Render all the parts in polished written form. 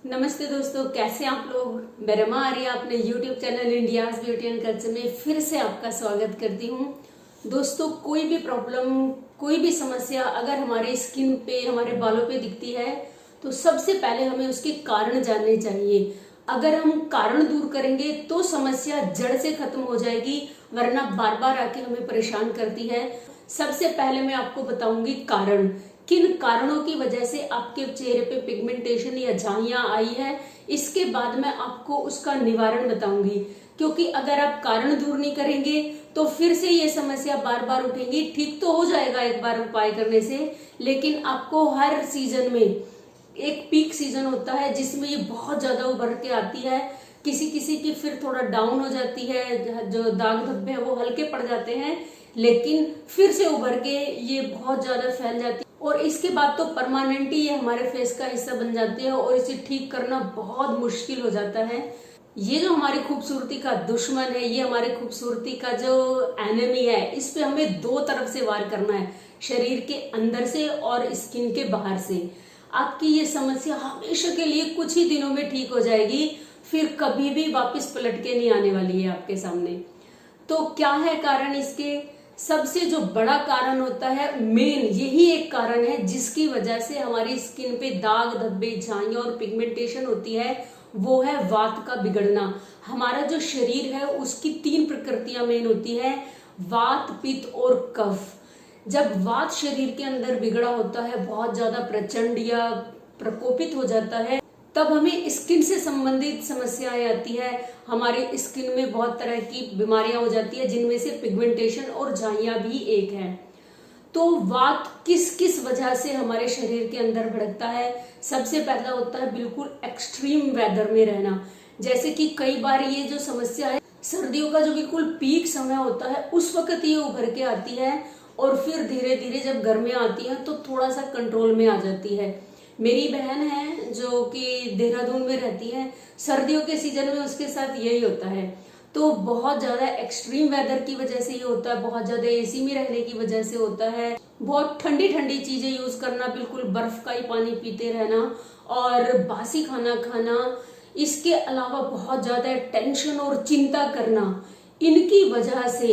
नमस्ते दोस्तों, कैसे आप लोग। मैं रमा आर्या अपने YouTube channel India's beauty and culture में फिर से आपका स्वागत करती हूँ। दोस्तों, कोई भी प्रॉब्लम, कोई भी समस्या अगर हमारे स्किन पे, हमारे बालों पे दिखती है तो सबसे पहले हमें उसके कारण जानने चाहिए। अगर हम कारण दूर करेंगे तो समस्या जड़ से खत्म हो जाएगी, वरना बार बार आके हमें परेशान करती है। सबसे पहले मैं आपको बताऊंगी कारण, किन कारणों की वजह से आपके चेहरे पे पिगमेंटेशन या झाइयां आई है। इसके बाद मैं आपको उसका निवारण बताऊंगी, क्योंकि अगर आप कारण दूर नहीं करेंगे तो फिर से ये समस्या बार बार उठेंगी। ठीक तो हो जाएगा एक बार उपाय करने से, लेकिन आपको हर सीजन में एक पीक सीजन होता है जिसमें ये बहुत ज्यादा उभर के आती है। किसी किसी की फिर थोड़ा डाउन हो जाती है, जो दाग धब्बे हैं वो हल्के पड़ जाते हैं, लेकिन फिर से उभर के ये बहुत ज्यादा फैल जाती है और इसके बाद तो परमानेंट ही ये हमारे फेस का हिस्सा बन जाती है और इसे ठीक करना बहुत मुश्किल हो जाता है। ये जो हमारी खूबसूरती का दुश्मन है, ये हमारी खूबसूरती का जो एनिमी है, इस पे हमें दो तरफ से वार करना है, शरीर के अंदर से और स्किन के बाहर से। आपकी ये समस्या हमेशा के लिए कुछ ही दिनों में ठीक हो जाएगी, फिर कभी भी वापस पलट के नहीं आने वाली है आपके सामने। तो क्या है कारण इसके? सबसे जो बड़ा कारण होता है, मेन यही एक कारण है जिसकी वजह से हमारी स्किन पे दाग धब्बे, झाइयां और पिगमेंटेशन होती है, वो है वात का बिगड़ना। हमारा जो शरीर है उसकी तीन प्रकृतियां मेन होती है, वात, पित्त और कफ। जब वात शरीर के अंदर बिगड़ा होता है, बहुत ज्यादा प्रचंड या प्रकोपित हो जाता है, तब हमें स्किन से संबंधित समस्याएं आती है। हमारे स्किन में बहुत तरह की बीमारियां हो जाती है, जिनमें से पिगमेंटेशन और झाइयां भी एक है। तो वात किस किस वजह से हमारे शरीर के अंदर भड़कता है? सबसे पहला होता है बिल्कुल एक्सट्रीम वेदर में रहना। जैसे कि कई बार ये जो समस्या है, सर्दियों का जो बिल्कुल पीक समय होता है उस वक्त ये उभर के आती है और फिर धीरे धीरे जब गर्मियां आती हैं तो थोड़ा सा कंट्रोल में आ जाती है। मेरी बहन है जो कि देहरादून में रहती है, सर्दियों के सीजन में उसके साथ यही होता है। तो बहुत ज्यादा एक्सट्रीम वेदर की वजह से ये होता है, बहुत ज्यादा एसी में रहने की वजह से होता है, बहुत ठंडी ठंडी चीजें यूज करना, बिल्कुल बर्फ का ही पानी पीते रहना और बासी खाना खाना, इसके अलावा बहुत ज्यादा टेंशन और चिंता करना, इनकी वजह से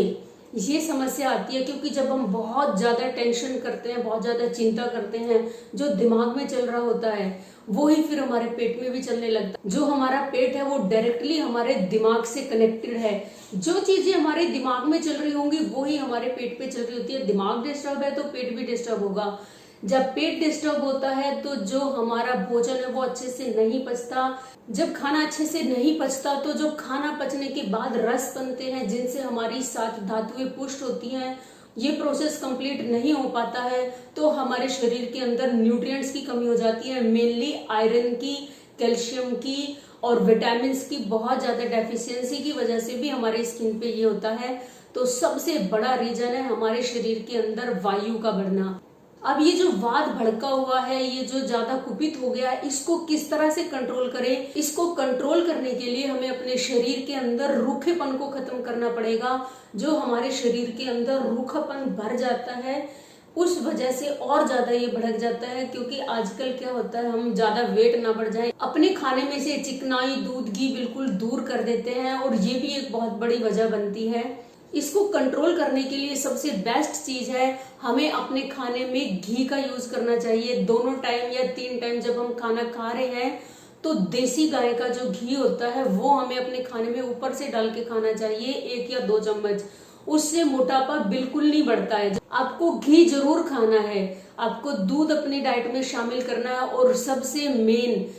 ये समस्या आती है। क्योंकि जब हम बहुत ज्यादा टेंशन करते हैं, बहुत ज्यादा चिंता करते हैं, जो दिमाग में चल रहा होता है वो ही फिर हमारे पेट में भी चलने लगता है। जो हमारा पेट है वो डायरेक्टली हमारे दिमाग से कनेक्टेड है। जो चीजें हमारे दिमाग में चल रही होंगी वो ही हमारे पेट पे चल रही होती है। दिमाग डिस्टर्ब है तो पेट भी डिस्टर्ब होगा। जब पेट डिस्टर्ब होता है तो जो हमारा भोजन है वो अच्छे से नहीं पचता। जब खाना अच्छे से नहीं पचता तो जो खाना पचने के बाद रस बनते हैं, जिनसे हमारी सात धातुएं पुष्ट होती हैं, ये प्रोसेस कंप्लीट नहीं हो पाता है, तो हमारे शरीर के अंदर न्यूट्रिएंट्स की कमी हो जाती है, मेनली आयरन की, कैल्शियम की और विटामिन की बहुत ज्यादा डेफिशिएंसी की वजह से भी हमारे स्किन पे ये होता है। तो सबसे बड़ा रीजन है हमारे शरीर के अंदर वायु का बढ़ना। अब ये जो वात भड़का हुआ है, ये जो ज्यादा कुपित हो गया है, इसको किस तरह से कंट्रोल करें? इसको कंट्रोल करने के लिए हमें अपने शरीर के अंदर रूखेपन को खत्म करना पड़ेगा। जो हमारे शरीर के अंदर रूखापन भर जाता है उस वजह से और ज्यादा ये भड़क जाता है। क्योंकि आजकल क्या होता है, हम ज्यादा वेट ना बढ़ जाए, अपने खाने में से चिकनाई, दूध, घी बिल्कुल दूर कर देते हैं और ये भी एक बहुत बड़ी वजह बनती है। इसको कंट्रोल करने के लिए सबसे बेस्ट चीज है, हमें अपने खाने में घी का यूज करना चाहिए। दोनों टाइम या 3 टाइम जब हम खाना खा रहे हैं तो देसी गाय का जो घी होता है वो हमें अपने खाने में ऊपर से डाल के खाना चाहिए, 1 या 2 चम्मच। उससे मोटापा बिल्कुल नहीं बढ़ता है। आपको घी जरूर खाना है, आपको दूध अपनी डाइट में शामिल करना है और सबसे मेन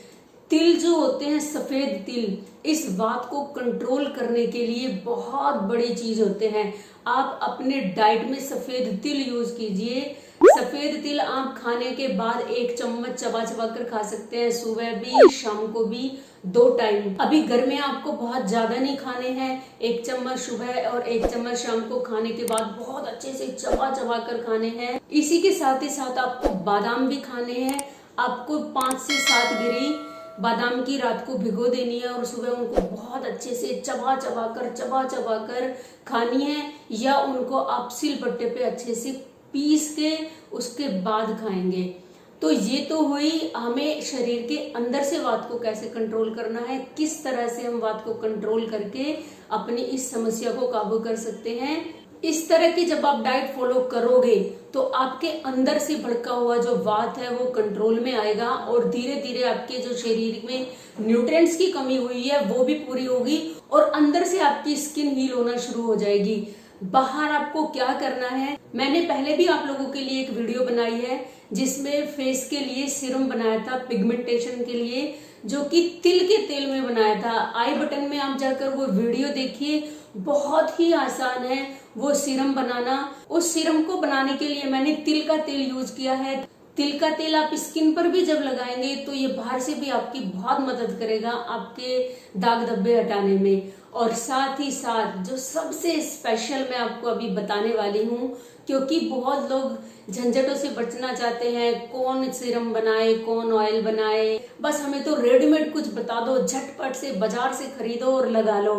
तिल जो होते हैं, सफेद तिल, इस बात को कंट्रोल करने के लिए बहुत बड़ी चीज होते हैं। आप अपने डाइट में सफेद तिल यूज कीजिए। सफेद तिल आप खाने के बाद 1 चम्मच चबा चबा कर खा सकते हैं, सुबह भी शाम को भी, 2 टाइम। अभी घर में आपको बहुत ज्यादा नहीं खाने हैं, 1 चम्मच सुबह और 1 चम्मच शाम को खाने के बाद बहुत अच्छे से चबा चबा कर खाने हैं। इसी के साथ ही साथ आपको बादाम भी खाने हैं। आपको 5 से 7 गिरी बादाम की रात को भिगो देनी है और सुबह उनको बहुत अच्छे से चबा चबा कर खानी है, या उनको आप सिलबट्टे पे अच्छे से पीस के उसके बाद खाएंगे। तो ये तो हुई हमें शरीर के अंदर से वात को कैसे कंट्रोल करना है, किस तरह से हम वात को कंट्रोल करके अपनी इस समस्या को काबू कर सकते हैं। इस तरह की जब आप डाइट फॉलो करोगे तो आपके अंदर से भड़का हुआ जो वात है वो कंट्रोल में आएगा और धीरे धीरे आपके जो शरीर में न्यूट्रिएंट्स की कमी हुई है वो भी पूरी होगी और अंदर से आपकी स्किन हील होना शुरू हो जाएगी। बाहर आपको क्या करना है, मैंने पहले भी आप लोगों के लिए एक वीडियो बनाई है जिसमें फेस के लिए सीरम बनाया था पिगमेंटेशन के लिए, जो कि तिल के तेल में बनाया था। आई बटन में आप जाकर वो वीडियो देखिए, बहुत ही आसान है वो सीरम बनाना। उस सीरम को बनाने के लिए मैंने तिल का तेल यूज किया है। तिल का तेल आप स्किन पर भी जब लगाएंगे तो ये बाहर से भी आपकी बहुत मदद करेगा आपके दाग धब्बे हटाने में। और साथ ही साथ जो सबसे स्पेशल मैं आपको अभी बताने वाली हूँ, क्योंकि बहुत लोग झंझटों से बचना चाहते हैं, कौन सीरम बनाए कौन ऑयल बनाए, बस हमें तो रेडीमेड कुछ बता दो, झटपट से बाजार से खरीदो और लगा लो।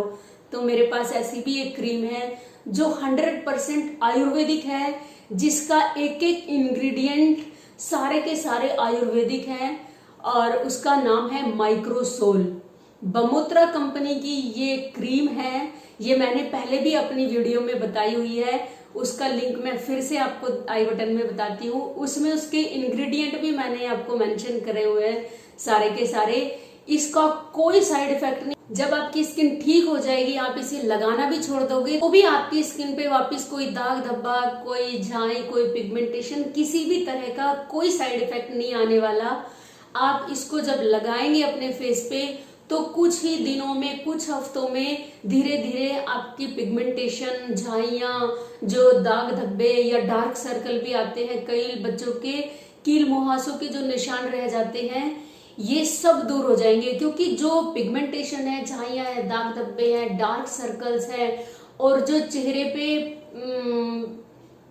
तो मेरे पास ऐसी भी एक क्रीम है जो 100% आयुर्वेदिक है, जिसका एक एक इंग्रेडिएंट सारे के सारे आयुर्वेदिक हैं और उसका नाम है माइक्रोसोल। बमोत्रा कंपनी की ये क्रीम है, ये मैंने पहले भी अपनी वीडियो में बताई हुई है, उसका लिंक मैं फिर से आपको आई बटन में बताती हूँ। उसमें उसके इंग्रेडिएंट भी मैंने आपको मेंशन करे हुए हैं सारे के सारे। इसका कोई साइड इफेक्ट नहीं। जब आपकी स्किन ठीक हो जाएगी, आप इसे लगाना भी छोड़ दोगे तो भी आपकी स्किन पे वापस कोई दाग धब्बा, कोई झाई, कोई पिगमेंटेशन, किसी भी तरह का कोई साइड इफेक्ट नहीं आने वाला। आप इसको जब लगाएंगे अपने फेस पे तो कुछ ही दिनों में, कुछ हफ्तों में धीरे धीरे आपकी पिगमेंटेशन, झाइयां, जो दाग धब्बे या डार्क सर्कल भी आते हैं, कई बच्चों के कील मुहासों के जो निशान रह जाते हैं, ये सब दूर हो जाएंगे। क्योंकि जो पिगमेंटेशन है, झाइयां है, दाग धब्बे हैं, डार्क सर्कल्स है और जो चेहरे पे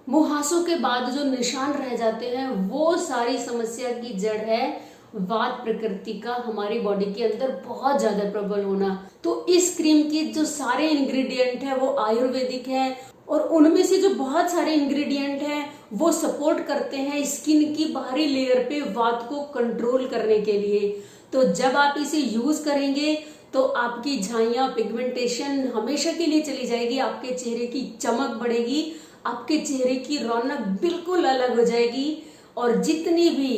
मुहासों के बाद जो निशान रह जाते हैं, वो सारी समस्या की जड़ है वात प्रकृति का हमारी बॉडी के अंदर बहुत ज्यादा प्रबल होना। तो इस क्रीम की जो सारे इंग्रेडिएंट है वो आयुर्वेदिक है और उनमें से जो बहुत सारे इंग्रेडिएंट हैं वो सपोर्ट करते हैं स्किन की बाहरी लेयर पे वात को कंट्रोल करने के लिए। तो जब आप इसे यूज करेंगे तो आपकी झाइयां, पिगमेंटेशन हमेशा के लिए चली जाएगी, आपके चेहरे की चमक बढ़ेगी, आपके चेहरे की रौनक बिल्कुल अलग हो जाएगी और जितनी भी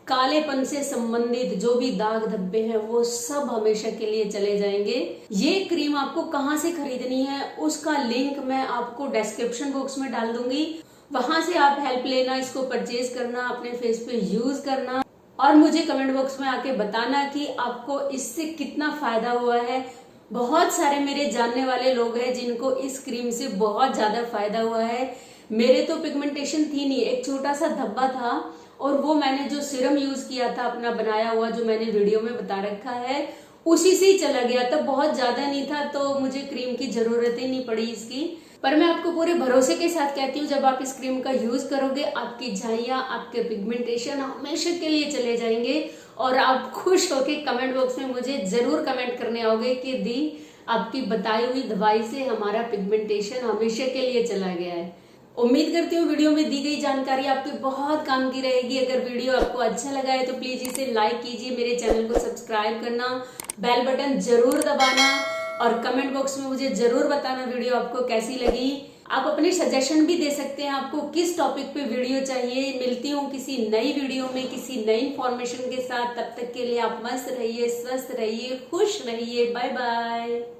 कालेपन से संबंधित जो भी दाग धब्बे हैं वो सब हमेशा के लिए चले जाएंगे। ये क्रीम आपको कहाँ से खरीदनी है उसका लिंक मैं आपको डिस्क्रिप्शन बॉक्स में डाल दूंगी, वहां से आप हेल्प लेना, इसको परचेज करना, अपने फेस पे यूज करना और मुझे कमेंट बॉक्स में आके बताना कि आपको इससे कितना फायदा हुआ है। बहुत सारे मेरे जानने वाले लोग हैं जिनको इस क्रीम से बहुत ज्यादा फायदा हुआ है। मेरे तो पिगमेंटेशन थी नहीं, एक छोटा सा धब्बा था और वो मैंने जो सीरम यूज किया था अपना बनाया हुआ, जो मैंने वीडियो में बता रखा है, उसी से ही चला गया था। बहुत ज्यादा नहीं था तो मुझे क्रीम की जरूरत ही नहीं पड़ी इसकी। पर मैं आपको पूरे भरोसे के साथ कहती हूँ, जब आप इस क्रीम का यूज करोगे आपकी झाइयां, आपके पिगमेंटेशन हमेशा के लिए चले जाएंगे और आप खुश होके कमेंट बॉक्स में मुझे जरूर कमेंट करने आओगे कि दी आपकी बताई हुई दवाई से हमारा पिगमेंटेशन हमेशा के लिए चला गया है। उम्मीद करती हूँ वीडियो में दी गई जानकारी आपके बहुत काम की रहेगी। अगर वीडियो आपको अच्छा लगा है तो प्लीज इसे लाइक कीजिए, मेरे चैनल को सब्सक्राइब करना, बेल बटन जरूर दबाना और कमेंट बॉक्स में मुझे जरूर बताना वीडियो आपको कैसी लगी। आप अपने सजेशन भी दे सकते हैं, आपको किस टॉपिक पे वीडियो चाहिए। मिलती हूँ किसी नई वीडियो में किसी नई इंफॉर्मेशन के साथ। तब तक के लिए आप मस्त रहिए, स्वस्थ रहिए, खुश रहिए। Bye bye.